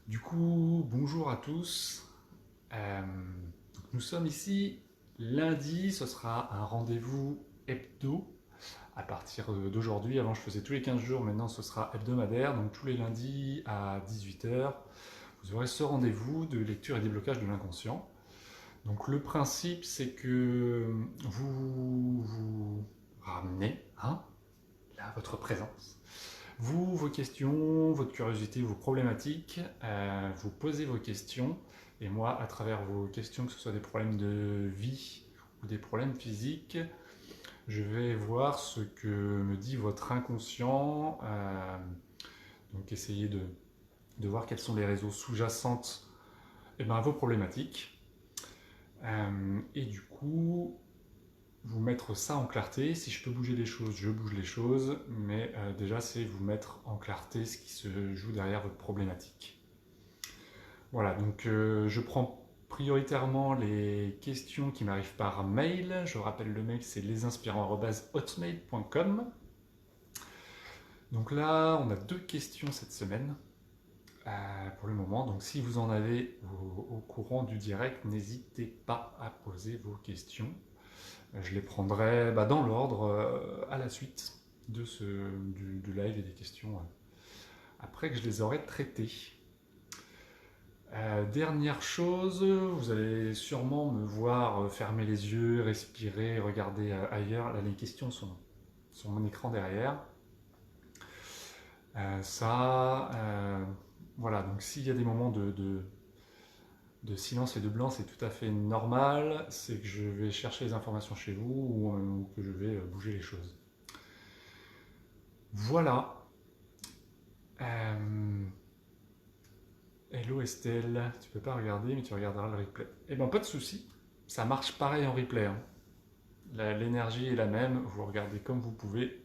Du coup, bonjour à tous. Nous sommes ici lundi, ce sera un rendez-vous hebdo à partir d'aujourd'hui. Avant, je faisais tous les 15 jours, maintenant ce sera hebdomadaire, donc tous les lundis à 18 heures. Vous aurez ce rendez-vous de lecture et déblocage de l'inconscient. Donc le principe, c'est que vous ramenez là, votre présence. Vous, vos questions, votre curiosité, vos problématiques, vous posez vos questions, et moi, à travers vos questions, que ce soit des problèmes de vie ou des problèmes physiques, je vais voir ce que me dit votre inconscient, donc essayer de voir quels sont les réseaux sous-jacentes à vos problématiques, et du coup, vous mettre ça en clarté. Si je peux bouger les choses, je bouge les choses, mais déjà c'est vous mettre en clarté ce qui se joue derrière votre problématique. Voilà, donc je prends prioritairement les questions qui m'arrivent par mail. Je rappelle le mail, c'est lesinspirants@hotmail.com. Donc là, on a deux questions cette semaine pour le moment. Donc si vous en avez au courant du direct, n'hésitez pas à poser vos questions. Je les prendrai dans l'ordre à la suite du live et des questions après que je les aurai traitées. Dernière chose, vous allez sûrement me voir fermer les yeux, respirer, regarder ailleurs. Là, les questions sont sur mon écran derrière. Voilà, donc s'il y a des moments de silence et de blanc, c'est tout à fait normal. C'est que je vais chercher les informations chez vous ou que je vais bouger les choses. Voilà. Hello Estelle, tu peux pas regarder, mais tu regarderas le replay. Eh ben pas de souci, ça marche pareil en replay, hein. L'énergie est la même, vous regardez comme vous pouvez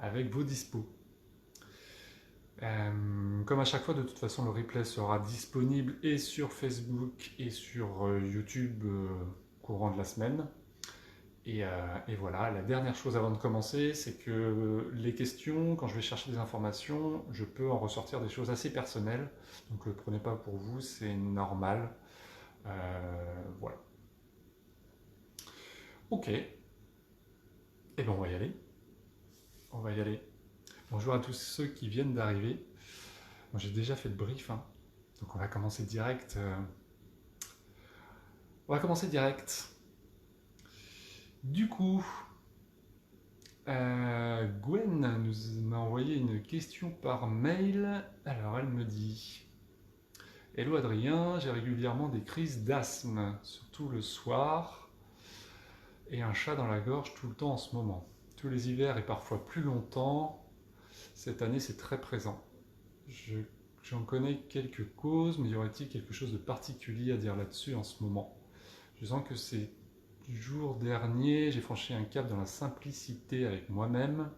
avec vos dispos. Comme à chaque fois, de toute façon, le replay sera disponible et sur Facebook et sur YouTube courant de la semaine. Et voilà, la dernière chose avant de commencer, c'est que les questions, quand je vais chercher des informations, je peux en ressortir des choses assez personnelles. Donc ne le prenez pas pour vous, c'est normal. Voilà. Ok, et bien on va y aller. On va y aller. Bonjour à tous ceux qui viennent d'arriver. Bon, j'ai déjà fait le brief, hein. Donc on va commencer direct. On va commencer direct. Du coup, Gwen m'a envoyé une question par mail. Alors elle me dit: Hello Adrien, j'ai régulièrement des crises d'asthme, surtout le soir, et un chat dans la gorge tout le temps en ce moment. Tous les hivers et parfois plus longtemps. Cette année, c'est très présent. J'en connais quelques causes, mais y aurait-il quelque chose de particulier à dire là-dessus en ce moment? Je sens que ces jours derniers, j'ai franchi un cap dans la simplicité avec moi-même,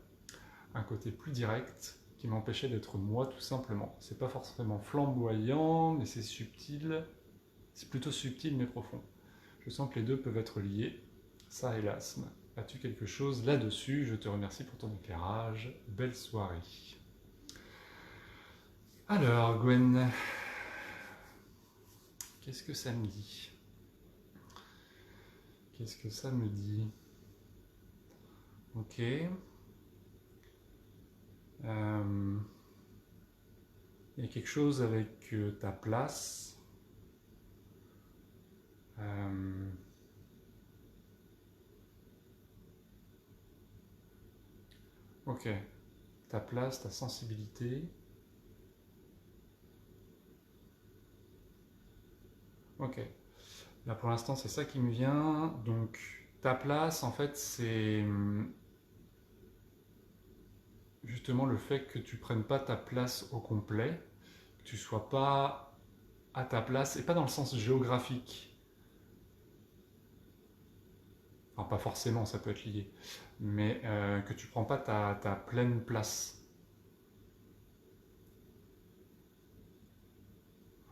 un côté plus direct qui m'empêchait d'être moi tout simplement. C'est pas forcément flamboyant, mais c'est subtil. C'est plutôt subtil mais profond. Je sens que les deux peuvent être liés, ça et l'asthme. As-tu quelque chose là-dessus? Je te remercie pour ton éclairage. Belle soirée. Alors, Gwen, qu'est-ce que ça me dit? Qu'est-ce que ça me dit? Ok. Il y a quelque chose avec ta place. Euh, ok. Ta place, ta sensibilité. Ok. Là pour l'instant, c'est ça qui me vient. Donc, ta place, en fait, c'est justement le fait que tu prennes pas ta place au complet, que tu sois pas à ta place, et pas dans le sens géographique. Enfin, pas forcément, ça peut être lié, mais que tu prends pas ta pleine place.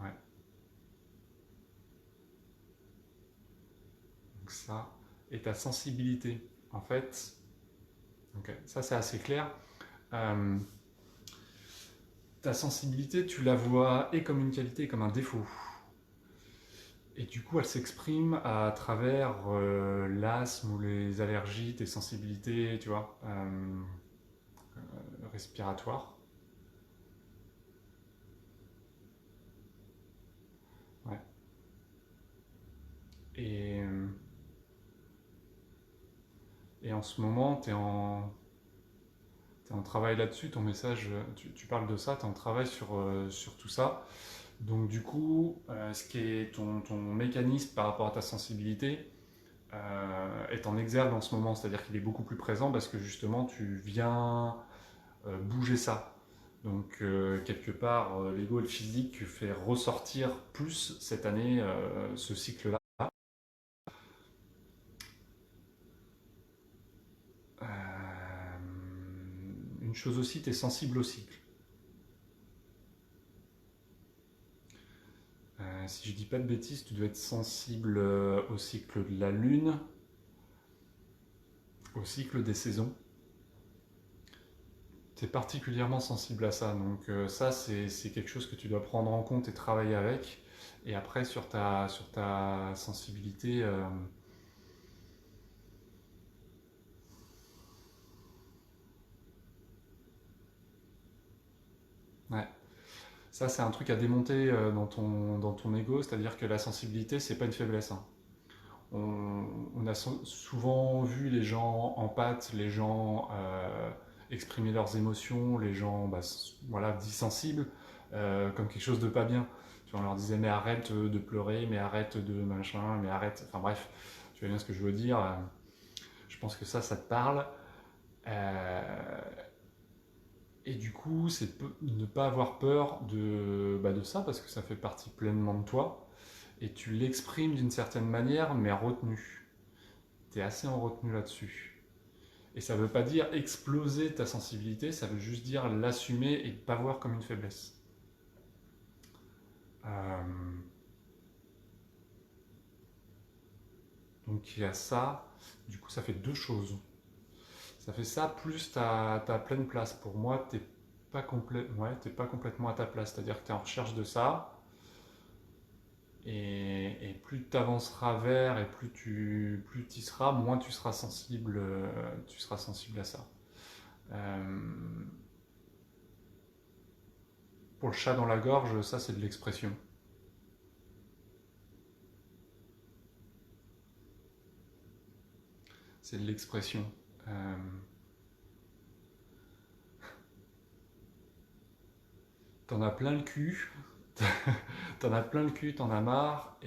Ouais. Donc ça, et ta sensibilité. En fait, ok, ça c'est assez clair. Euh, ta sensibilité, tu la vois et comme une qualité et comme un défaut. Et du coup, elle s'exprime à travers l'asthme ou les allergies, tes sensibilités, tu vois, respiratoires. Ouais. Et, euh, et en ce moment, t'es en travail là-dessus, ton message, tu parles de ça, tu es en travail sur tout ça. Donc du coup, ce qui est ton mécanisme par rapport à ta sensibilité est en exergue en ce moment, c'est-à-dire qu'il est beaucoup plus présent parce que justement tu viens bouger ça. Donc quelque part, l'ego et le physique fait ressortir plus cette année ce cycle-là. Une chose aussi, tu es sensible au cycle. Si je dis pas de bêtises, tu dois être sensible au cycle de la Lune, au cycle des saisons. Tu es particulièrement sensible à ça, donc ça c'est quelque chose que tu dois prendre en compte et travailler avec. Et après sur ta sensibilité, ouais. Ça c'est un truc à démonter dans ton ego, c'est-à-dire que la sensibilité c'est pas une faiblesse, hein. On a souvent vu les gens empathes, les gens exprimer leurs émotions, les gens voilà, dits sensibles, comme quelque chose de pas bien. Tu vois, on leur disait mais arrête de pleurer, mais arrête de machin, mais arrête. Enfin bref, tu vois bien ce que je veux dire. Je pense que ça te parle. Euh, et du coup, c'est ne pas avoir peur de ça parce que ça fait partie pleinement de toi. Et tu l'exprimes d'une certaine manière, mais retenue. Tu es assez en retenue là-dessus. Et ça ne veut pas dire exploser ta sensibilité, ça veut juste dire l'assumer et ne pas voir comme une faiblesse. Euh, donc il y a ça, du coup ça fait deux choses. Ça fait ça plus ta pleine place. Pour moi, t'es pas complètement à ta place, c'est-à-dire que tu es en recherche de ça, et plus tu avanceras vers et plus tu y seras, moins tu seras sensible à ça. Euh, pour le chat dans la gorge, ça c'est de l'expression. C'est de l'expression. Euh, T'en as plein le cul, t'en as plein le cul, t'en as marre,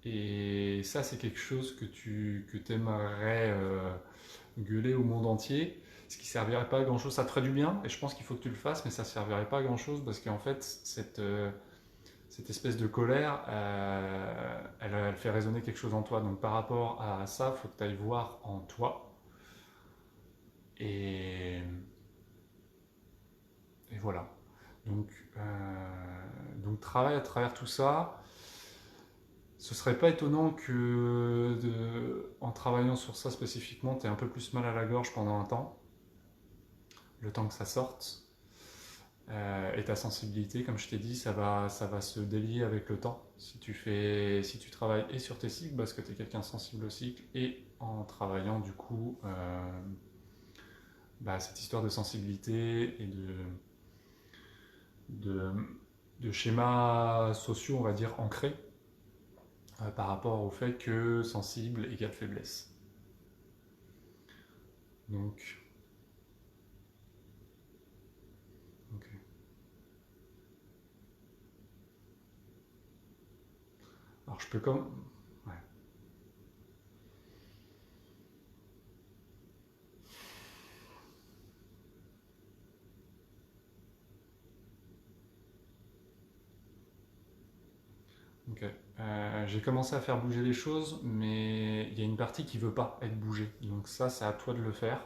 et ça c'est quelque chose que t'aimerais gueuler au monde entier, ce qui servirait pas à grand chose. Ça te ferait du bien, et je pense qu'il faut que tu le fasses, mais ça servirait pas à grand chose parce qu'en fait cette espèce de colère, elle fait résonner quelque chose en toi. Donc par rapport à ça, il faut que tu ailles voir en toi. Et, et voilà. Donc, donc travaille à travers tout ça. Ce serait pas étonnant que en travaillant sur ça spécifiquement, tu aies un peu plus mal à la gorge pendant un temps, le temps que ça sorte. Et ta sensibilité, comme je t'ai dit, ça va se délier avec le temps. Si tu travailles et sur tes cycles, parce que tu es quelqu'un sensible au cycle, et en travaillant du coup cette histoire de sensibilité et de, de schémas sociaux, on va dire, ancrés par rapport au fait que sensible égale faiblesse. Donc, ok. Alors je peux comme... Ouais. Ok. J'ai commencé à faire bouger les choses, mais il y a une partie qui veut pas être bougée. Donc ça, c'est à toi de le faire.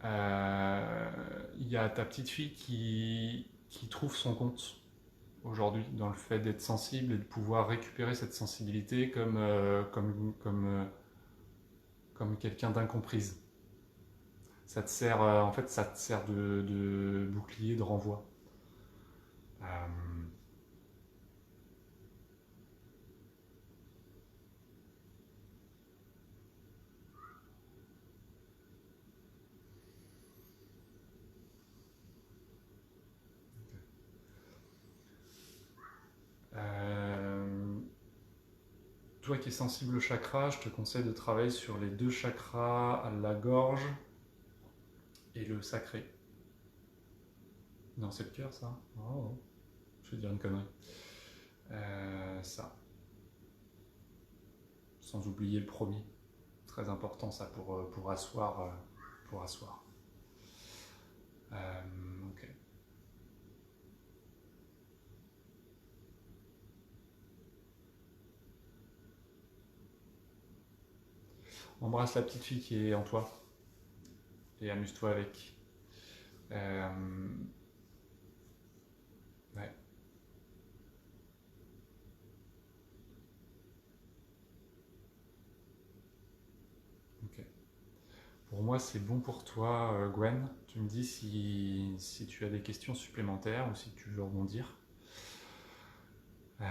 Il y a ta petite fille qui trouve son compte aujourd'hui dans le fait d'être sensible et de pouvoir récupérer cette sensibilité comme quelqu'un d'incomprise. Ça te sert, en fait, ça te sert de bouclier, de renvoi. Euh, euh, Toi qui es sensible au chakra, je te conseille de travailler sur les deux chakras, la gorge et le sacré. Non, c'est le cœur, ça. Oh, je vais dire une connerie. Ça. Sans oublier le premier. Très important, ça, pour asseoir. Pour asseoir. Ok. Embrasse la petite fille qui est en toi et amuse-toi avec. Euh, ouais, ok. Pour moi, c'est bon pour toi, Gwen. Tu me dis si tu as des questions supplémentaires ou si tu veux rebondir. Euh,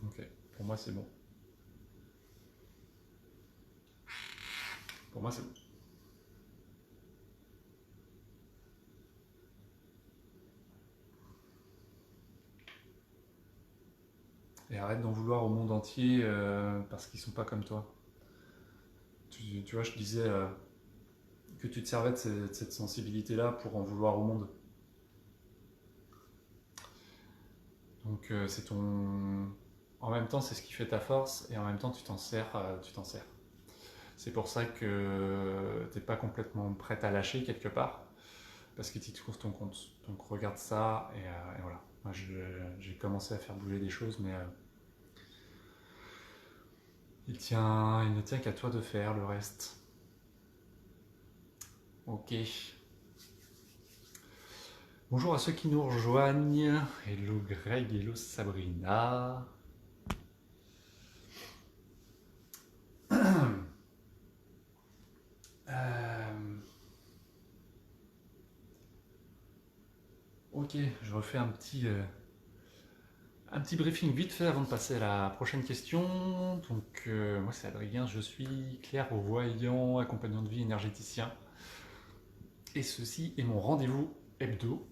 ok, pour moi, c'est bon. Pour moi, c'est bon. Et arrête d'en vouloir au monde entier parce qu'ils sont pas comme toi. Tu vois, je disais que tu te servais de cette sensibilité-là pour en vouloir au monde. Donc c'est ton... En même temps, c'est ce qui fait ta force et en même temps, tu t'en sers, tu t'en sers. C'est pour ça que t'es pas complètement prête à lâcher quelque part parce que tu te trouves ton compte. Donc regarde ça et voilà. Moi, j'ai commencé à faire bouger des choses, mais il ne tient qu'à toi de faire le reste. Ok. Bonjour à ceux qui nous rejoignent. Hello Greg, hello Sabrina. Euh, ok, je refais un petit briefing vite fait avant de passer à la prochaine question. Donc, moi c'est Adrien, je suis clairvoyant, accompagnant de vie énergéticien. Et ceci est mon rendez-vous hebdo,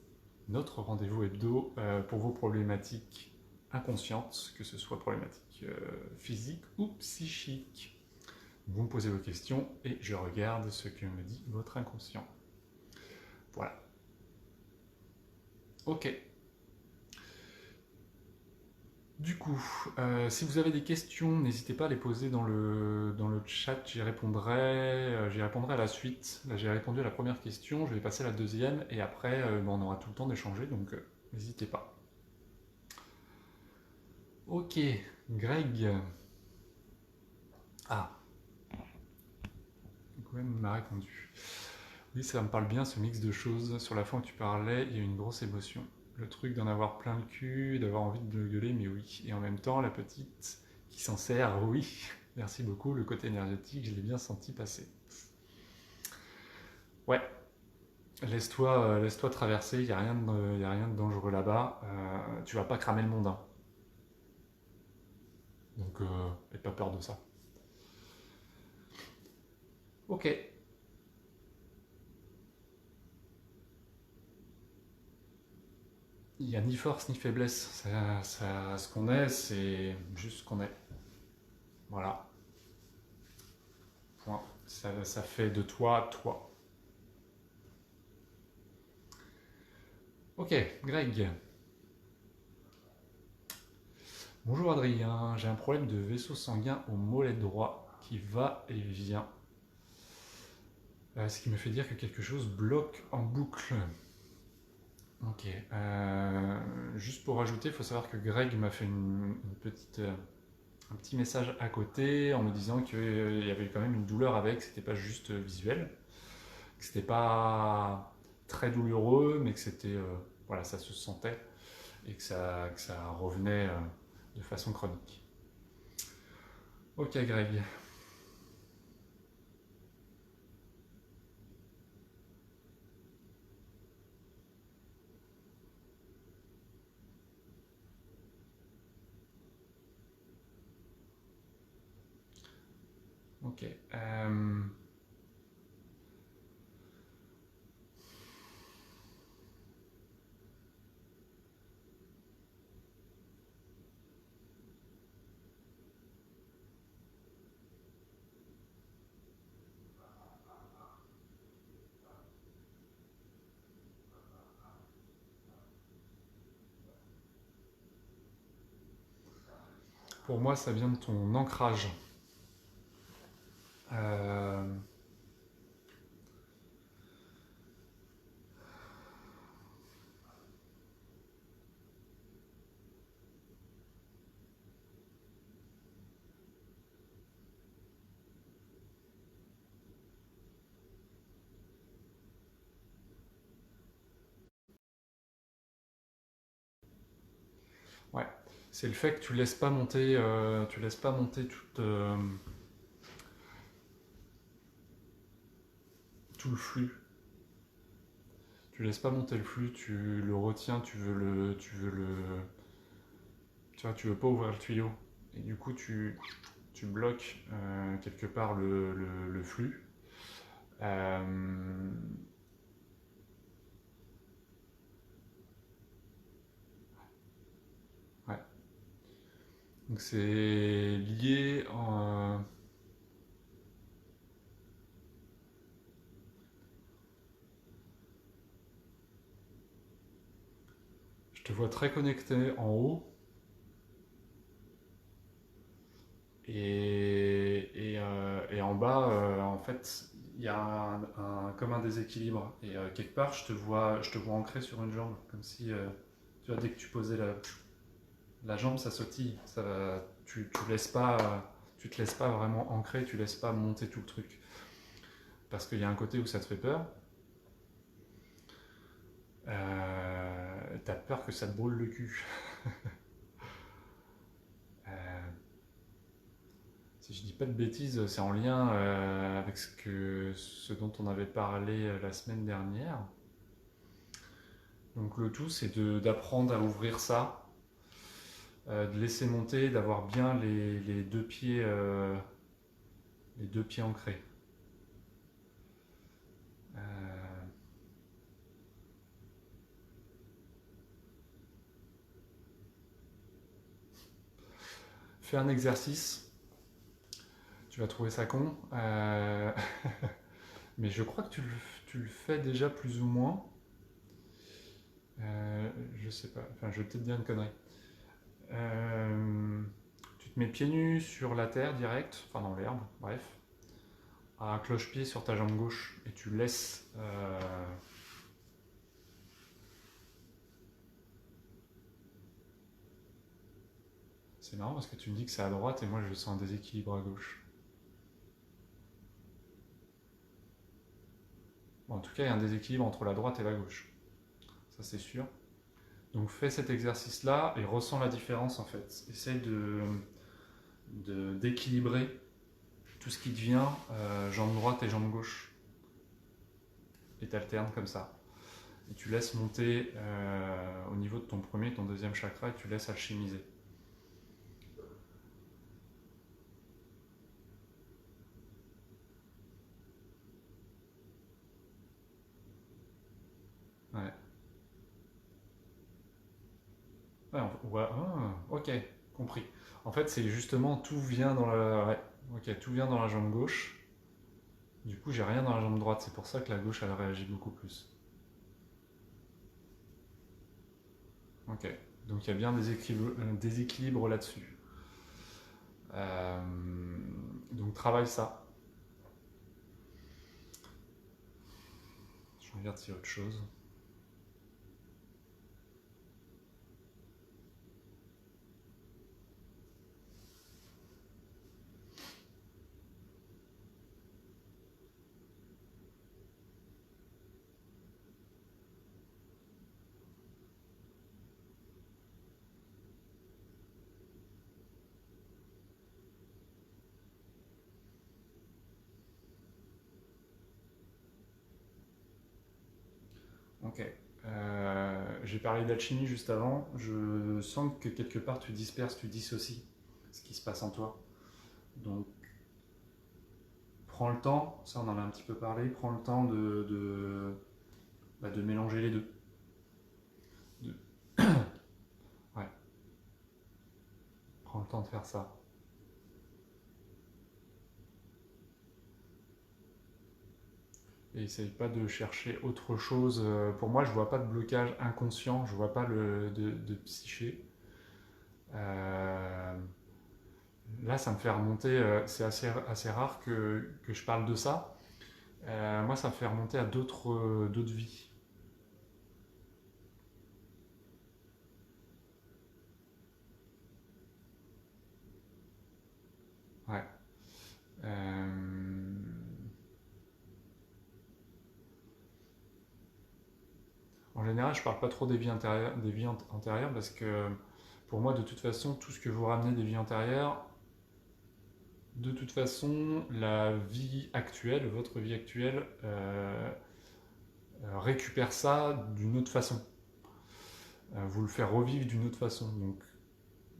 notre rendez-vous hebdo pour vos problématiques inconscientes, que ce soit problématiques physiques ou psychiques. Vous me posez vos questions et je regarde ce que me dit votre inconscient. Voilà. Ok. Du coup, si vous avez des questions, n'hésitez pas à les poser dans le chat, j'y répondrai à la suite. Là, j'ai répondu à la première question, je vais passer à la deuxième, et après, on aura tout le temps d'échanger, donc n'hésitez pas. Ok, Greg. Ah, Gwen m'a répondu. Oui, ça me parle bien ce mix de choses. Sur la fin où tu parlais, il y a une grosse émotion. Le truc d'en avoir plein le cul, d'avoir envie de le gueuler, mais oui. Et en même temps, la petite qui s'en sert, oui. Merci beaucoup, le côté énergétique, je l'ai bien senti passer. Ouais, laisse-toi traverser, il n'y a, y a rien de dangereux là-bas. Tu vas pas cramer le monde, hein. Donc, n'aie pas peur de ça. Ok. Il n'y a ni force ni faiblesse. Ce qu'on est, c'est juste ce qu'on est. Voilà. Point. Ça fait de toi, toi. Ok, Greg. Bonjour Adrien, j'ai un problème de vaisseau sanguin au mollet droit qui va et vient. Ce qui me fait dire que quelque chose bloque en boucle. Ok. Juste pour rajouter, il faut savoir que Greg m'a fait un petit message à côté en me disant qu'il y avait quand même une douleur avec, que c'était pas juste visuel, que c'était pas très douloureux, mais que c'était voilà, ça se sentait et que ça revenait de façon chronique. Ok Greg. Ok. Pour moi, ça vient de ton ancrage. Euh, ouais. C'est le fait que tu laisses pas monter tout le flux. Tu laisses pas monter le flux, tu le retiens, tu vois, tu veux pas ouvrir le tuyau. Et du coup, tu bloques quelque part le flux. Euh, ouais. Donc c'est lié en... Je te vois très connecté en haut et en bas, en fait, il y a comme un déséquilibre. Et quelque part, je te vois ancré sur une jambe, comme si, tu vois, dès que tu posais la jambe, ça sautille. Tu laisses pas, tu te laisses pas vraiment ancré, tu laisses pas monter tout le truc. Parce qu'il y a un côté où ça te fait peur. T'as peur que ça te brûle le cul. Euh, Si je dis pas de bêtises, c'est en lien avec ce dont on avait parlé la semaine dernière. Donc le tout, c'est d'apprendre à ouvrir ça, de laisser monter, d'avoir bien les deux pieds ancrés. Euh, Fais un exercice, tu vas trouver ça con, mais je crois que tu le fais déjà plus ou moins. Je sais pas, enfin je vais peut-être dire une connerie. Tu te mets pieds nus sur la terre direct, enfin dans l'herbe, bref, à cloche-pied sur ta jambe gauche et tu laisses. C'est marrant parce que tu me dis que c'est à droite et moi je sens un déséquilibre à gauche. Bon, en tout cas, il y a un déséquilibre entre la droite et la gauche. Ça, c'est sûr. Donc, fais cet exercice-là et ressens la différence en fait. Essaye d'équilibrer tout ce qui devient jambe droite et jambe gauche. Et t'alternes comme ça. Et tu laisses monter au niveau de ton premier et ton deuxième chakra et tu laisses alchimiser. Ouais. Ouais, ok, compris. En fait, c'est justement tout vient dans la. Ouais, ok, tout vient dans la jambe gauche. Du coup, j'ai rien dans la jambe droite. C'est pour ça que la gauche, elle réagit beaucoup plus. Ok. Donc il y a bien des équilibres là-dessus. Euh, donc travaille ça. Je regarde s'il y a autre chose. Ok. J'ai parlé d'alchimie juste avant. Je sens que quelque part tu disperses, tu dissocies ce qui se passe en toi. Donc prends le temps, ça on en a un petit peu parlé, prends le temps de mélanger les deux. De- ouais, prends le temps de faire ça. Et essaye pas de chercher autre chose. Pour moi, je vois pas de blocage inconscient, je vois pas de psyché. Euh, Là, ça me fait remonter, c'est assez rare que je parle de ça. Moi, ça me fait remonter à d'autres vies. Ouais. Euh, En général, je parle pas trop des vies antérieures parce que pour moi, de toute façon, tout ce que vous ramenez des vies antérieures, de toute façon, la vie actuelle, votre vie actuelle, récupère ça d'une autre façon. Vous le faire revivre d'une autre façon. Donc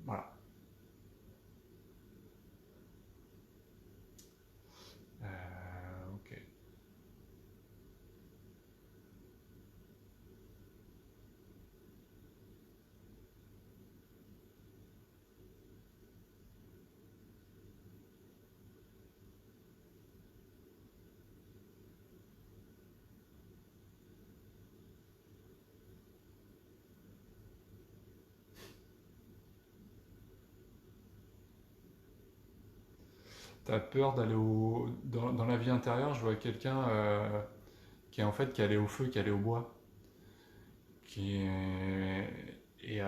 voilà. Ok. T'as peur d'aller dans la vie intérieure, je vois quelqu'un qui est en fait qui allait au feu, qui allait au bois, qui est... et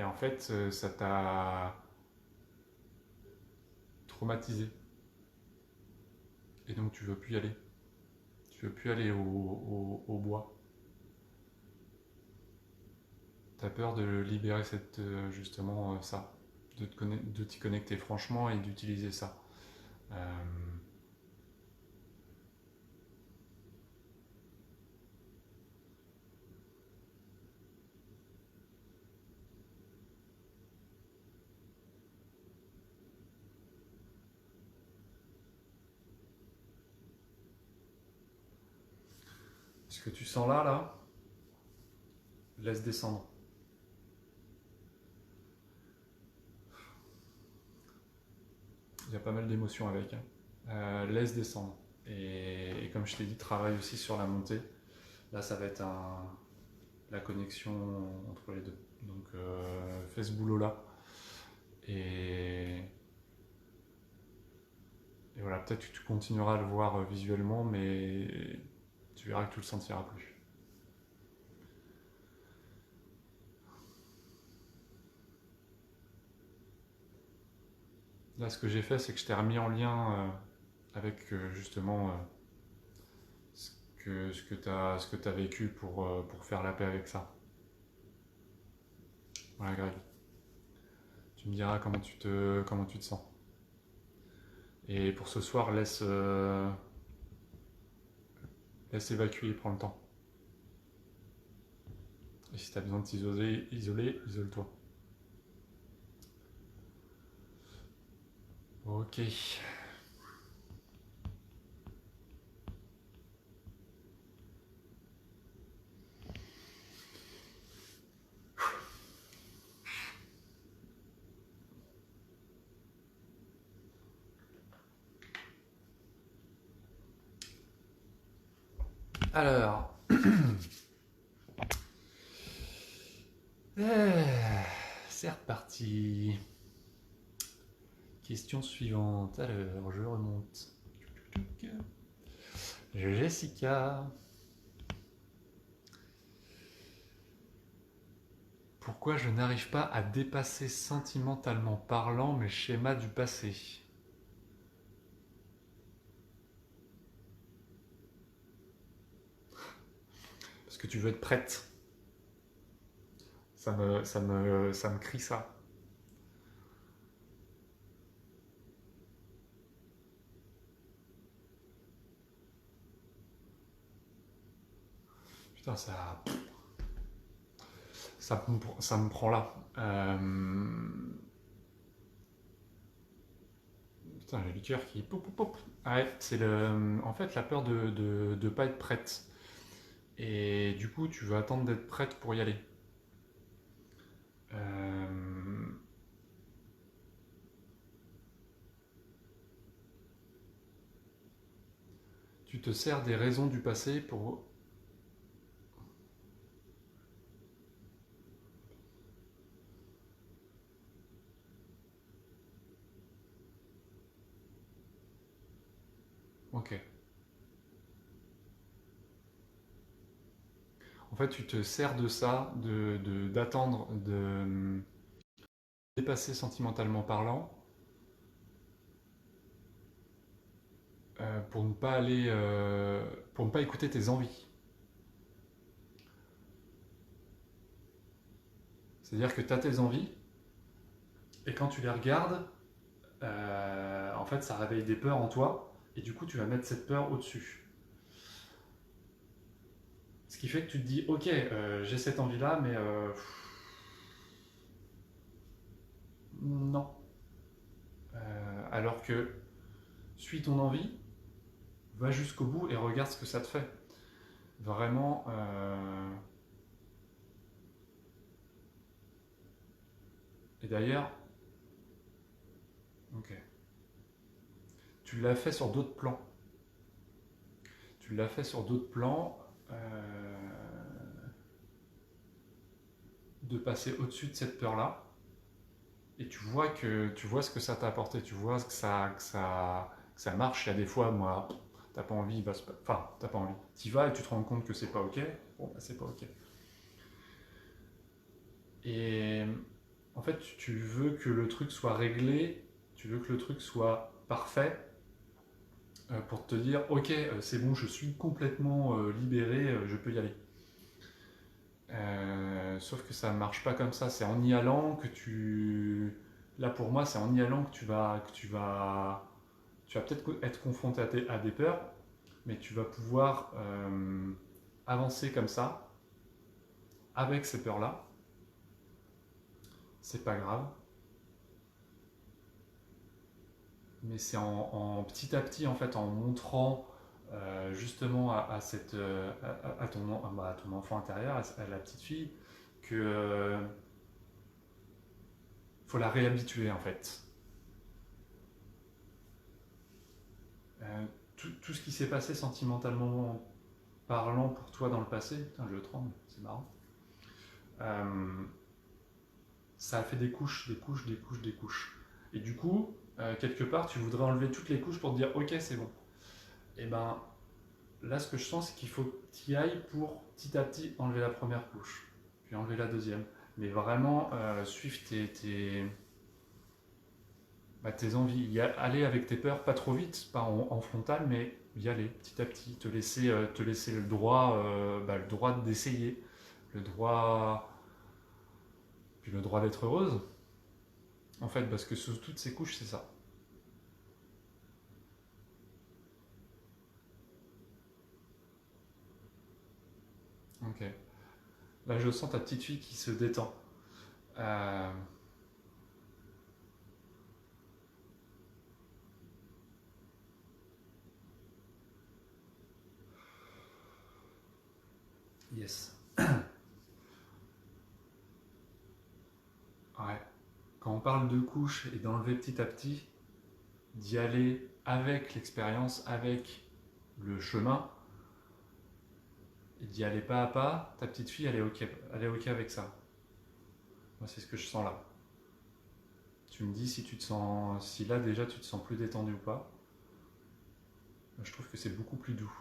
en fait, ça t'a traumatisé. Et donc tu veux plus y aller. Tu veux plus aller au bois. T'as peur de libérer justement ça, de t'y connecter franchement et d'utiliser ça. Euh, Ce que tu sens là, laisse descendre. Il y a pas mal d'émotions avec, hein. Laisse descendre. Et comme je t'ai dit, travaille aussi sur la montée. Là, ça va être la connexion entre les deux. Donc, fais ce boulot-là. Et, et voilà, peut-être que tu continueras à le voir visuellement, mais tu verras que tu le sentiras plus. Là, ce que j'ai fait, c'est que je t'ai remis en lien avec justement ce que tu as vécu pour faire la paix avec ça. Voilà, Greg. Tu me diras comment tu te sens. Et pour ce soir, laisse évacuer, prends le temps. Et si tu as besoin de isole-toi. Ok. Alors, c'est reparti. Question suivante. Alors, je remonte. Jessica. Pourquoi je n'arrive pas à dépasser sentimentalement parlant mes schémas du passé? Parce que tu veux être prête. Ça me crie ça. Putain, ça me prend là. Putain, j'ai le cœur qui... Pop, pop, pop. Ouais, c'est en fait la peur de pas être prête. Et du coup, tu veux attendre d'être prête pour y aller. Euh, Tu te sers des raisons du passé pour... Ok. En fait, tu te sers de ça, d'attendre, de dépasser sentimentalement parlant, pour ne pas aller, pour ne pas écouter tes envies. C'est-à-dire que tu as tes envies, et quand tu les regardes, en fait, ça réveille des peurs en toi, et du coup, tu vas mettre cette peur au-dessus. Ce qui fait que tu te dis, ok, j'ai cette envie-là, mais non. Alors que suis ton envie, va jusqu'au bout et regarde ce que ça te fait. Vraiment. Et d'ailleurs, ok. Tu l'as fait sur d'autres plans. Tu l'as fait sur d'autres plans. De passer au-dessus de cette peur-là. Et tu vois ce que ça t'a apporté. Tu vois que ça marche. Il y a des fois, moi, t'as pas envie, bah, enfin, t'as pas envie. T'y vas et tu te rends compte que c'est pas ok. Bon, bah, c'est pas ok. Et en fait, tu veux que le truc soit réglé, tu veux que le truc soit parfait, pour te dire, ok, c'est bon, je suis complètement libéré, je peux y aller. Sauf que ça ne marche pas comme ça. C'est en y allant que tu... Là, pour moi, c'est en y allant que tu vas peut-être être confronté à des peurs, mais tu vas pouvoir avancer comme ça, avec ces peurs-là. C'est pas grave. Mais c'est petit à petit, en fait, en montrant justement à ton enfant intérieur, à la petite fille, que faut la réhabituer, en fait. Tout ce qui s'est passé sentimentalement parlant pour toi dans le passé, putain, je tremble, c'est marrant. Euh, Ça a fait des couches, des couches, des couches, des couches. Et du coup, quelque part, tu voudrais enlever toutes les couches pour te dire, ok, c'est bon. Et ben, là, ce que je sens, c'est qu'il faut que tu y ailles pour petit à petit enlever la première couche, puis enlever la deuxième. Mais vraiment suivre tes envies, aller avec tes peurs, pas trop vite, pas en frontal, mais y aller petit à petit, te laisser le droit d'essayer, le droit, puis le droit d'être heureuse, en fait, parce que sous toutes ces couches, c'est ça. Ok. Là, je sens ta petite fille qui se détend. Euh, yes. Ouais. Quand on parle de couches et d'enlever petit à petit, d'y aller avec l'expérience, avec le chemin, et d'y aller pas à pas, ta petite fille, elle est ok avec ça. Moi, c'est ce que je sens là. Tu me dis si tu te sens, si là déjà tu te sens plus détendu ou pas. Moi, je trouve que c'est beaucoup plus doux.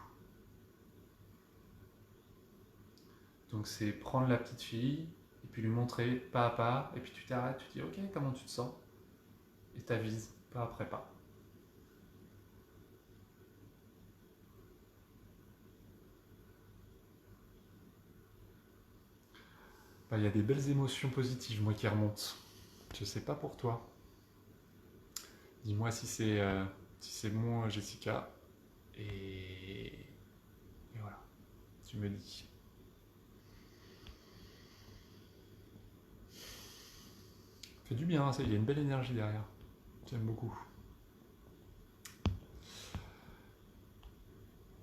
Donc c'est prendre la petite fille et puis lui montrer pas à pas, et puis tu t'arrêtes, tu te dis ok, comment tu te sens, et t'avises pas après pas. Bah, il y a des belles émotions positives, moi, qui remontent. Je sais pas pour toi. Dis-moi si c'est bon, Jessica. Et voilà, tu me dis. fait du bien, il y a une belle énergie derrière. J'aime beaucoup.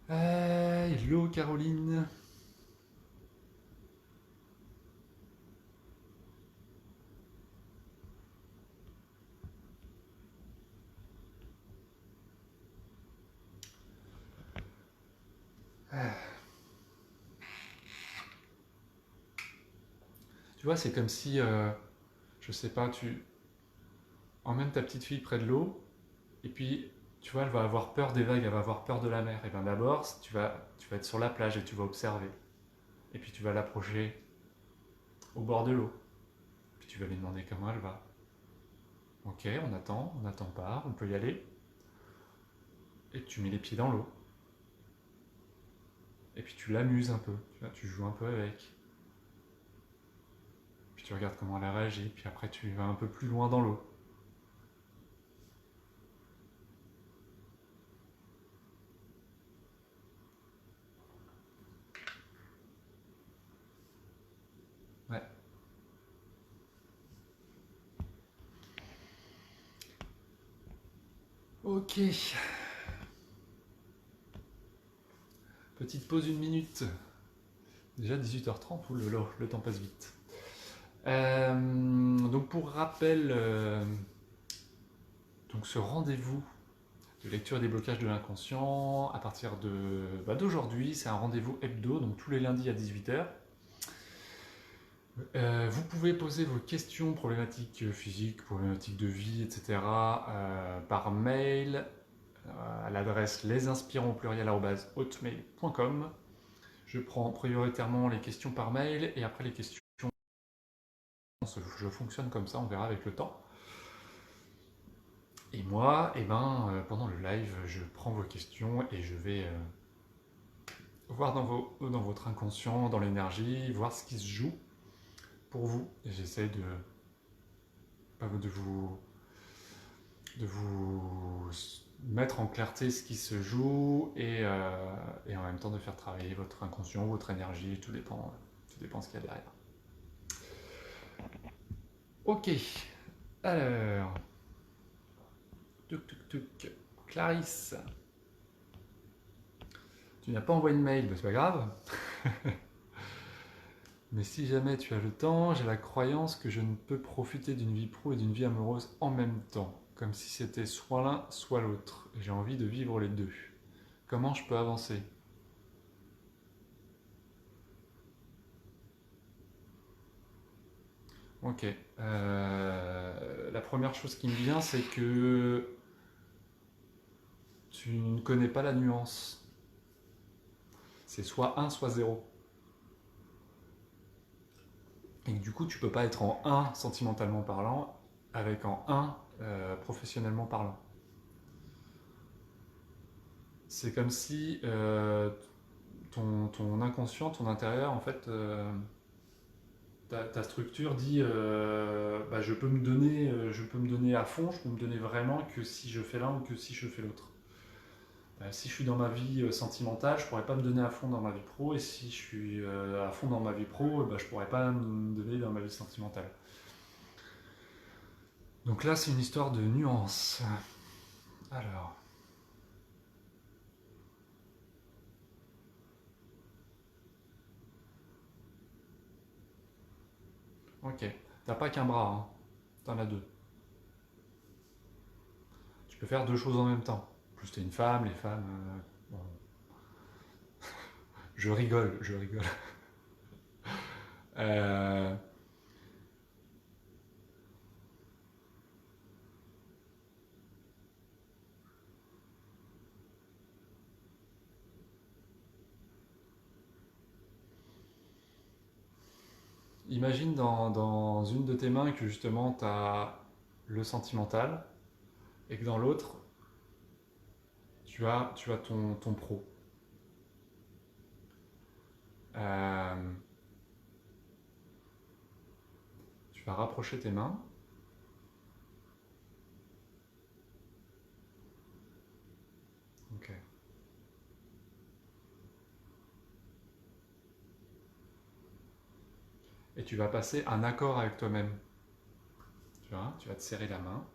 Hello Caroline. Tu vois, c'est comme si, je sais pas, tu emmènes ta petite fille près de l'eau, et puis, tu vois, elle va avoir peur des vagues, elle va avoir peur de la mer. Et bien d'abord, tu vas être sur la plage et tu vas observer. Et puis tu vas l'approcher au bord de l'eau. Puis tu vas lui demander comment elle va. Ok, on n'attend pas, on peut y aller. Et tu mets les pieds dans l'eau. Et puis tu l'amuses un peu, tu joues un peu avec. Puis tu regardes comment elle a réagi, puis après tu vas un peu plus loin dans l'eau. Ouais. Ok. Petite pause 1 minute. Déjà 18h30, ouh là là, le temps passe vite. Donc pour rappel, donc ce rendez-vous de lecture et déblocage de l'inconscient à partir d'aujourd'hui, c'est un rendez-vous hebdo, donc tous les lundis à 18h. Vous pouvez poser vos questions, problématiques physiques, problématiques de vie, etc. Par mail à l'adresse lesinspirants@hotmail.com. Je prends prioritairement les questions par mail et après les questions, je fonctionne comme ça, on verra avec le temps. Et moi, pendant le live, je prends vos questions et je vais voir dans votre inconscient, dans l'énergie, voir ce qui se joue pour vous. Et j'essaie de vous mettre en clarté ce qui se joue et en même temps de faire travailler votre inconscient, votre énergie, tout dépend ce qu'il y a derrière. Ok, alors, Clarisse, tu n'as pas envoyé de mail, c'est pas grave. Mais si jamais tu as le temps, j'ai la croyance que je ne peux profiter d'une vie pro et d'une vie amoureuse en même temps, comme si c'était soit l'un, soit l'autre. J'ai envie de vivre les deux. Comment je peux avancer? Ok. La première chose qui me vient, c'est que tu ne connais pas la nuance. C'est soit un, soit zéro. Et que du coup, tu peux pas être en un sentimentalement parlant avec en un professionnellement parlant. C'est comme si ton inconscient, ton intérieur, en fait, ta structure dit je peux me donner à fond, je peux me donner vraiment que si je fais l'un ou que si je fais l'autre. Si je suis dans ma vie sentimentale, je pourrais pas me donner à fond dans ma vie pro, et si je suis à fond dans ma vie pro, je pourrais pas me donner dans ma vie sentimentale. Donc là, c'est une histoire de nuance. Alors. Ok. T'as pas qu'un bras, hein. T'en as deux. Tu peux faire deux choses en même temps. En plus, t'es une femme, les femmes. Bon. Je rigole, je rigole. Euh, Imagine dans une de tes mains que justement tu as le sentimental et que dans l'autre tu as ton pro. Euh, Tu vas rapprocher tes mains. Ok. Et tu vas passer un accord avec toi-même. Tu vois, tu vas te serrer la main,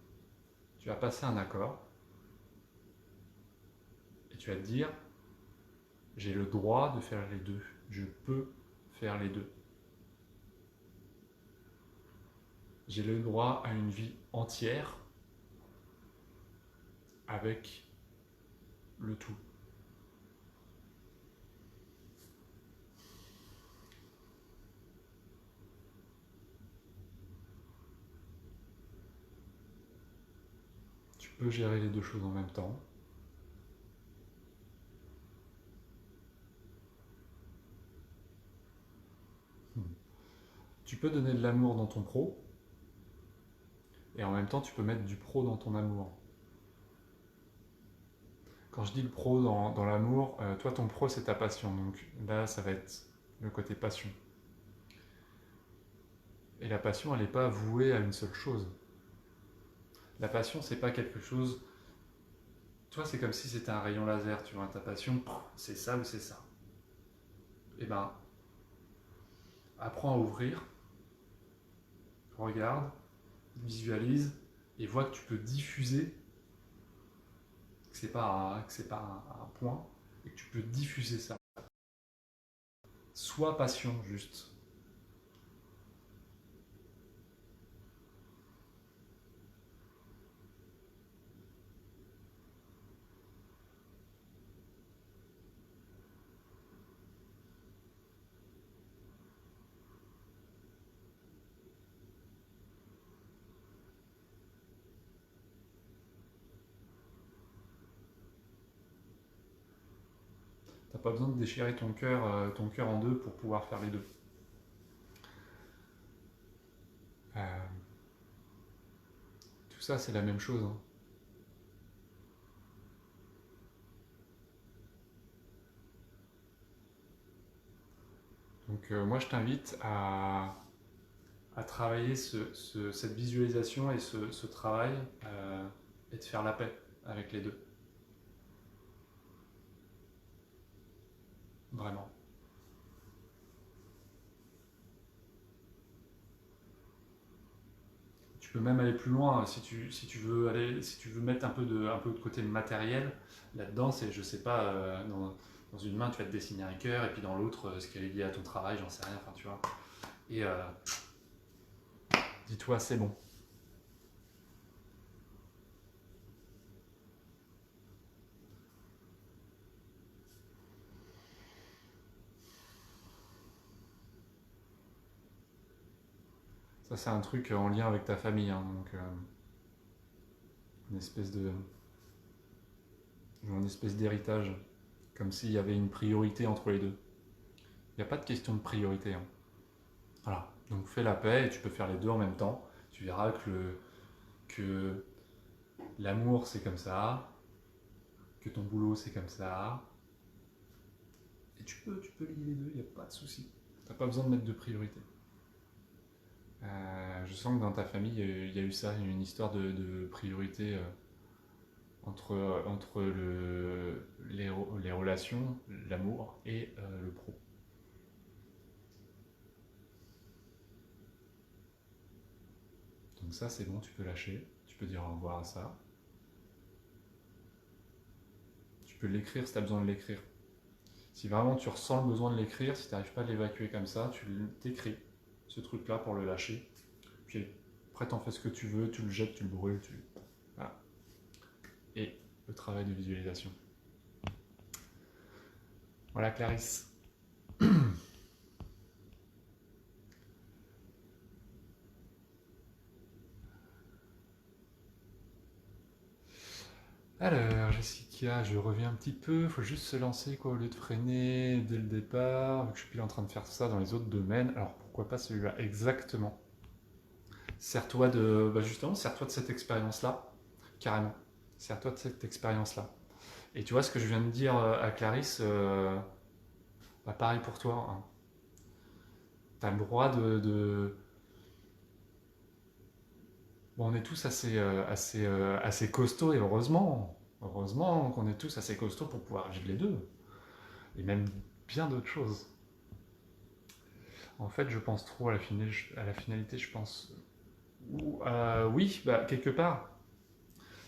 tu vas passer un accord, et tu vas te dire, j'ai le droit de faire les deux, je peux faire les deux. J'ai le droit à une vie entière avec le tout. Tu peux gérer les deux choses en même temps. Tu peux donner de l'amour dans ton pro, et en même temps tu peux mettre du pro dans ton amour. Quand je dis le pro dans l'amour, toi ton pro c'est ta passion, donc là ça va être le côté passion. Et la passion elle n'est pas vouée à une seule chose. La passion c'est pas quelque chose... Toi c'est comme si c'était un rayon laser, tu vois, ta passion c'est ça ou c'est ça. Et ben, apprends à ouvrir, regarde, visualise, et vois que tu peux diffuser, que c'est pas un point, et que tu peux diffuser ça. Sois passion juste. T'as pas besoin de déchirer ton cœur en deux pour pouvoir faire les deux. Euh, tout ça, c'est la même chose, hein. Donc moi, je t'invite à travailler cette visualisation et ce travail et de faire la paix avec les deux. Vraiment. Tu peux même aller plus loin si tu veux mettre un peu de côté le matériel là-dedans. C'est, je sais pas, dans une main tu vas te dessiner un cœur et puis dans l'autre ce qui est lié à ton travail, j'en sais rien. Enfin, tu vois. Et dis-toi, c'est bon. Ça, c'est un truc en lien avec ta famille, hein, donc une espèce de, une espèce d'héritage, comme s'il y avait une priorité entre les deux. Il n'y a pas de question de priorité, hein. Voilà. Donc fais la paix et tu peux faire les deux en même temps. Tu verras que l'amour c'est comme ça, que ton boulot c'est comme ça. Et tu peux lier les deux, il n'y a pas de souci. Tu n'as pas besoin de mettre de priorité. Je sens que dans ta famille, il y a eu ça, une histoire de priorité entre les relations, l'amour et le pro. Donc ça, c'est bon, tu peux lâcher. Tu peux dire au revoir à ça. Tu peux l'écrire si tu as besoin de l'écrire. Si vraiment tu ressens le besoin de l'écrire, si tu n'arrives pas à l'évacuer comme ça, tu t'écris ce truc-là pour le lâcher. Puis après, t'en fais ce que tu veux, tu le jettes, tu le brûles, voilà. Et le travail de visualisation. Voilà, Clarisse. Alors, Jessica, je reviens un petit peu. Il faut juste se lancer quoi, au lieu de freiner dès le départ. Vu que je suis plus en train de faire ça dans les autres domaines. Alors pourquoi pas celui-là exactement. Sers-toi de, bah justement, sers-toi de cette expérience-là, carrément. Sers-toi de cette expérience-là. Et tu vois ce que je viens de dire à Clarisse, bah pareil pour toi, hein. Tu as le droit Bon, on est tous assez costauds et heureusement qu'on est tous assez costauds pour pouvoir vivre les deux. Et même bien d'autres choses. En fait, je pense trop à la finalité, je pense Oui, bah, quelque part.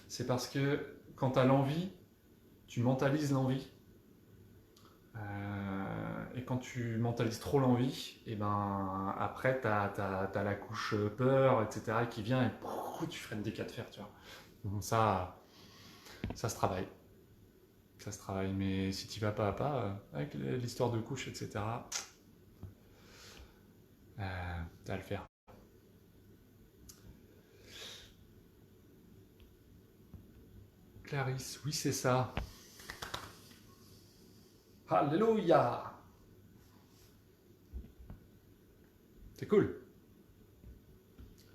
C'est parce que quand tu as l'envie, tu mentalises l'envie. Et quand tu mentalises trop l'envie, et ben après, tu as, la couche peur, etc., qui vient et tu freines des cas de fer, tu vois. Donc ça se travaille. Ça se travaille. Mais si tu vas pas à pas, avec l'histoire de couche, etc., tu vas le faire. Clarisse, oui, c'est ça. Alléluia. C'est cool.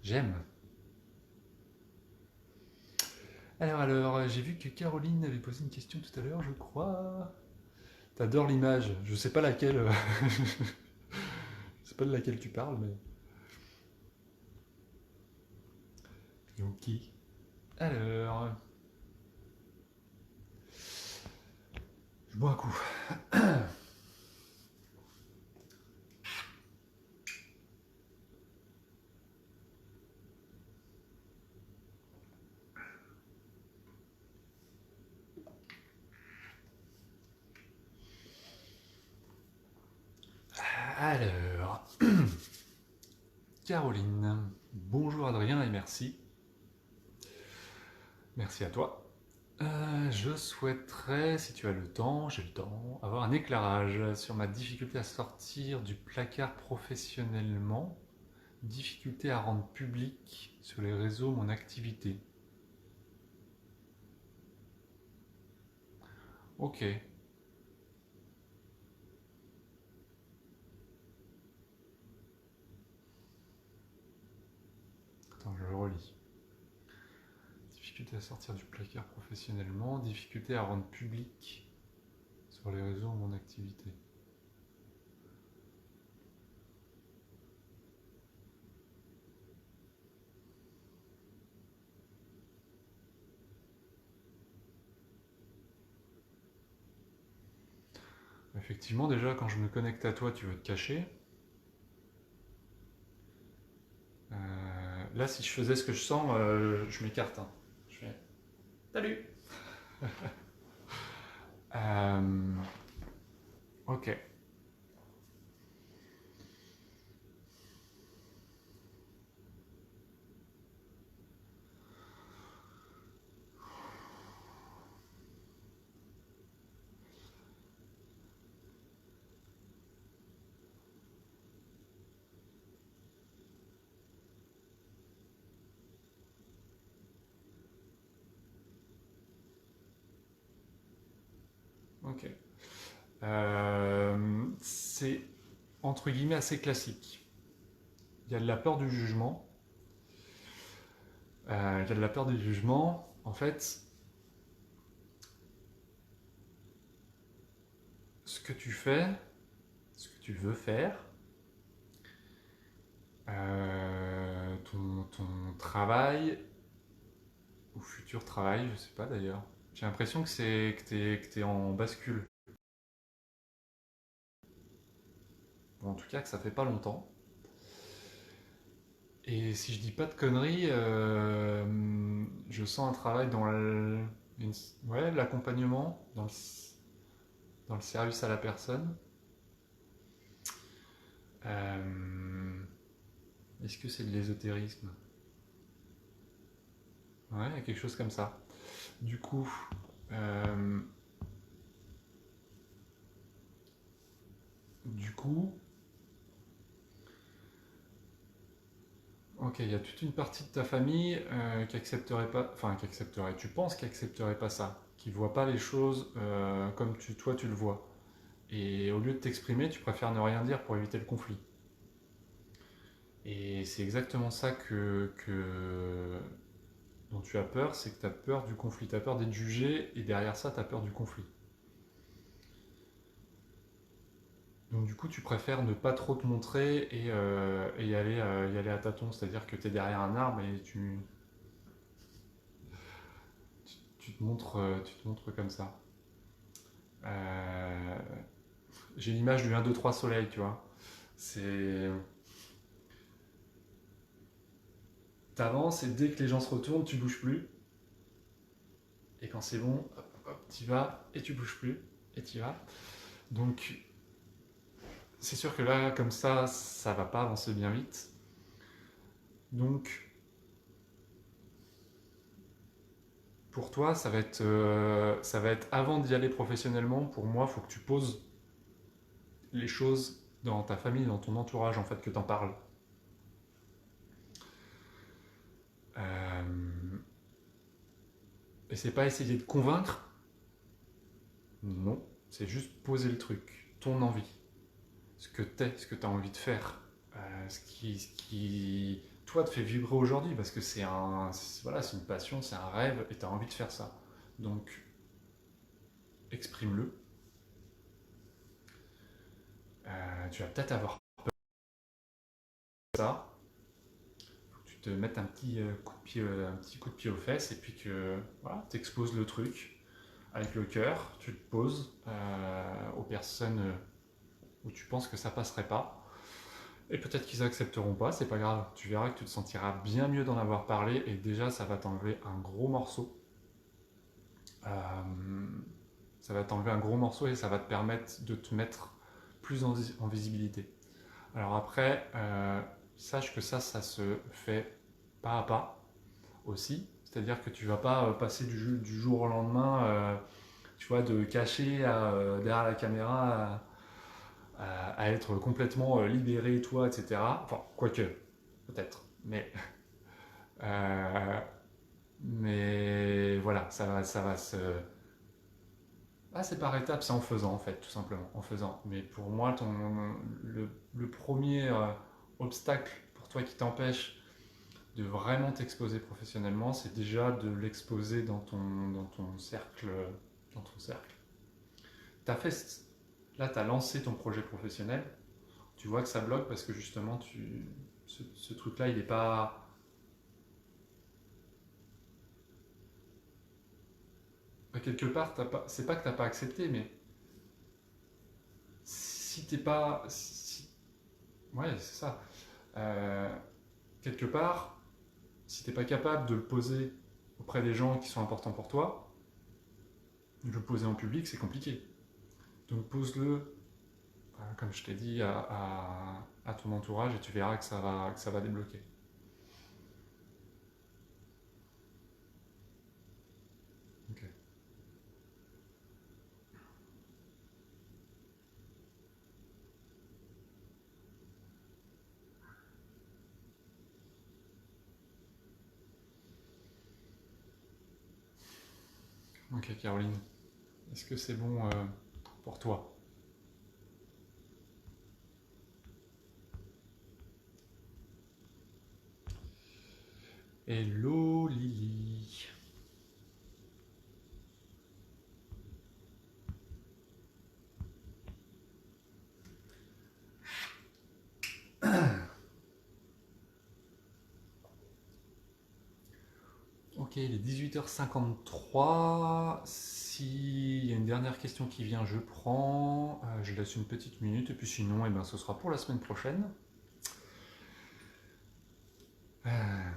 J'aime. Alors, j'ai vu que Caroline avait posé une question tout à l'heure, je crois. T'adores l'image. Je sais pas laquelle. Je sais pas de laquelle tu parles, mais. Ok. Alors. Je bois un coup. Alors. Caroline. Bonjour Adrien et merci. Merci à toi. Je souhaiterais, si tu as le temps, j'ai le temps, avoir un éclairage sur ma difficulté à sortir du placard professionnellement, difficulté à rendre public sur les réseaux mon activité. Ok. Attends, je relis. Difficulté à sortir du placard professionnellement, difficulté à rendre public sur les réseaux mon activité. Effectivement, déjà, quand je me connecte à toi, tu veux te cacher. Là, si je faisais ce que je sens, je m'écarte, hein. Je fais salut. Euh, ok. Ok. C'est entre guillemets assez classique. Il y a de la peur du jugement. Il y a de la peur du jugement. En fait, ce que tu fais, ce que tu veux faire, ton travail, ou futur travail, je sais pas d'ailleurs. J'ai l'impression que t'es en bascule. Ou en tout cas que ça fait pas longtemps. Et si je dis pas de conneries, je sens un travail dans ouais, l'accompagnement, dans le service à la personne. Euh, Est-ce que c'est de l'ésotérisme? Ouais, quelque chose comme ça. Du coup, euh, du coup, ok, il y a toute une partie de ta famille qui accepterait pas, enfin qui accepterait, tu penses qui accepterait pas ça, qui voit pas les choses comme toi tu le vois. Et au lieu de t'exprimer, tu préfères ne rien dire pour éviter le conflit. Et c'est exactement ça dont tu as peur, c'est que tu as peur du conflit, tu as peur d'être jugé, et derrière ça, tu as peur du conflit. Donc du coup, tu préfères ne pas trop te montrer et y aller à tâtons, c'est-à-dire que tu es derrière un arbre et tu te montres comme ça. Euh, j'ai l'image du 1, 2, 3 soleil, tu vois. C'est... t'avances et dès que les gens se retournent, tu bouges plus. Et quand c'est bon, hop, hop, t'y vas et tu bouges plus et t'y vas. Donc c'est sûr que là, comme ça va pas avancer bien vite. Donc pour toi, ça va être avant d'y aller professionnellement. Pour moi, il faut que tu poses les choses dans ta famille, dans ton entourage, en fait, que t'en parles. Euh, et c'est pas essayer de convaincre, non, c'est juste poser le truc, ton envie, ce que t'es, ce que t'as envie de faire, ce qui, toi, te fait vibrer aujourd'hui, parce que voilà, c'est une passion, c'est un rêve, et t'as envie de faire ça. Donc, exprime-le. Tu vas peut-être avoir ça, tu te mettes un petit coup de pied, un petit coup de pied aux fesses, et puis que voilà, t'exposes le truc avec le cœur, tu te poses aux personnes où tu penses que ça passerait pas. Et peut-être qu'ils accepteront pas, c'est pas grave. Tu verras que tu te sentiras bien mieux d'en avoir parlé et déjà ça va t'enlever un gros morceau. Euh, Ça va t'enlever un gros morceau et ça va te permettre de te mettre plus en visibilité. Alors après, sache que ça se fait pas à pas aussi. C'est-à-dire que tu vas pas passer du jour au lendemain, tu vois, de cacher derrière la caméra à être complètement libéré, toi, etc. Enfin, quoique, peut-être. Euh, mais voilà, ça va se. Ah, c'est par étapes, c'est en faisant, en fait, tout simplement, en faisant. Mais pour moi, le premier obstacle pour toi qui t'empêche de vraiment t'exposer professionnellement, c'est déjà de l'exposer dans ton cercle. Dans ton cercle. T'as fait, là, tu as lancé ton projet professionnel, tu vois que ça bloque parce que justement, ce truc-là, il n'est pas. Quelque part, c'est pas que tu n'as pas accepté, mais si t'es pas. Ouais, c'est ça. Euh, Quelque part, si t'es pas capable de le poser auprès des gens qui sont importants pour toi, de le poser en public, c'est compliqué. Donc pose-le, comme je t'ai dit, à ton entourage et tu verras que ça va débloquer. Ok, ok, Caroline. Est-ce que c'est bon pour toi? Hello Lily. Ok, il est 18h53. S'il y a une dernière question qui vient, je prends. Je laisse une petite minute et puis sinon, eh ben, ce sera pour la semaine prochaine. Euh,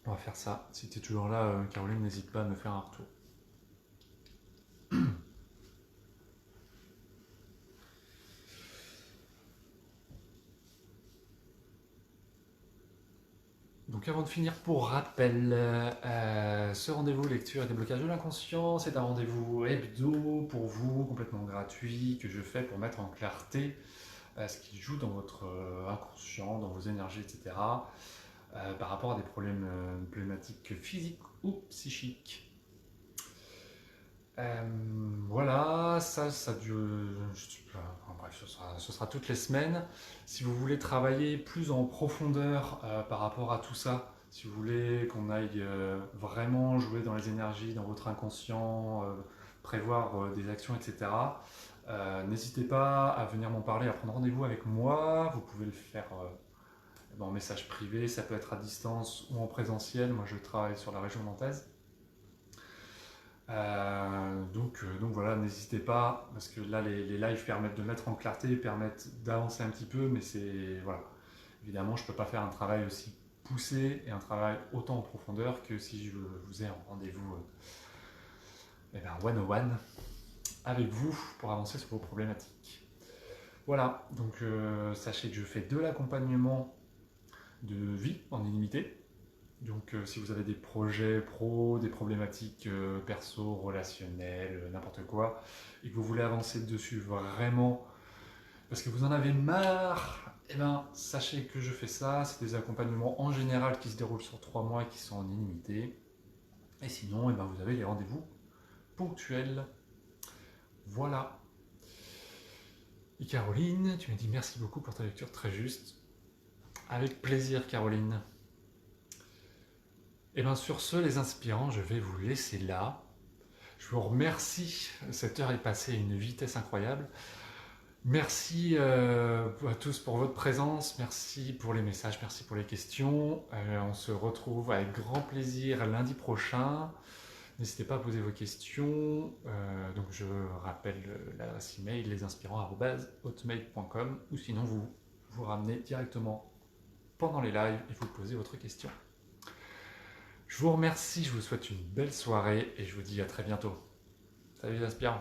on va faire ça. Si tu es toujours là, Caroline, n'hésite pas à me faire un retour. Donc avant de finir, pour rappel, ce rendez-vous lecture et déblocage de l'inconscient, c'est un rendez-vous hebdo pour vous, complètement gratuit, que je fais pour mettre en clarté ce qui joue dans votre inconscient, dans vos énergies, etc., par rapport à des problématiques physiques ou psychiques. Voilà, ça dure. Enfin, bref, ce sera toutes les semaines. Si vous voulez travailler plus en profondeur par rapport à tout ça, si vous voulez qu'on aille vraiment jouer dans les énergies, dans votre inconscient, prévoir des actions, etc., n'hésitez pas à venir m'en parler, à prendre rendez-vous avec moi. Vous pouvez le faire en message privé, ça peut être à distance ou en présentiel. Moi, je travaille sur la région nantaise. Donc voilà, n'hésitez pas, parce que là les lives permettent de mettre en clarté, permettent d'avancer un petit peu, mais c'est voilà. Évidemment, je ne peux pas faire un travail aussi poussé et un travail autant en profondeur que si je vous ai en rendez-vous one-on-one avec vous pour avancer sur vos problématiques. Voilà, donc sachez que je fais de l'accompagnement de vie en illimité. Donc si vous avez des projets pro, des problématiques perso, relationnelles, n'importe quoi, et que vous voulez avancer dessus vraiment parce que vous en avez marre, eh ben, sachez que je fais ça. C'est des accompagnements en général qui se déroulent sur 3 mois et qui sont en illimité. Et sinon, eh ben, vous avez les rendez-vous ponctuels. Voilà. Et Caroline, tu m'as dit merci beaucoup pour ta lecture très juste. Avec plaisir, Caroline. Et bien sur ce, les inspirants, je vais vous laisser là. Je vous remercie. Cette heure est passée à une vitesse incroyable. Merci à tous pour votre présence, merci pour les messages, merci pour les questions. On se retrouve avec grand plaisir lundi prochain. N'hésitez pas à poser vos questions. Donc je rappelle l'adresse email lesinspirants@hotmail.com ou sinon vous ramenez directement pendant les lives et vous posez votre question. Je vous remercie, je vous souhaite une belle soirée et je vous dis à très bientôt. Salut les inspirants.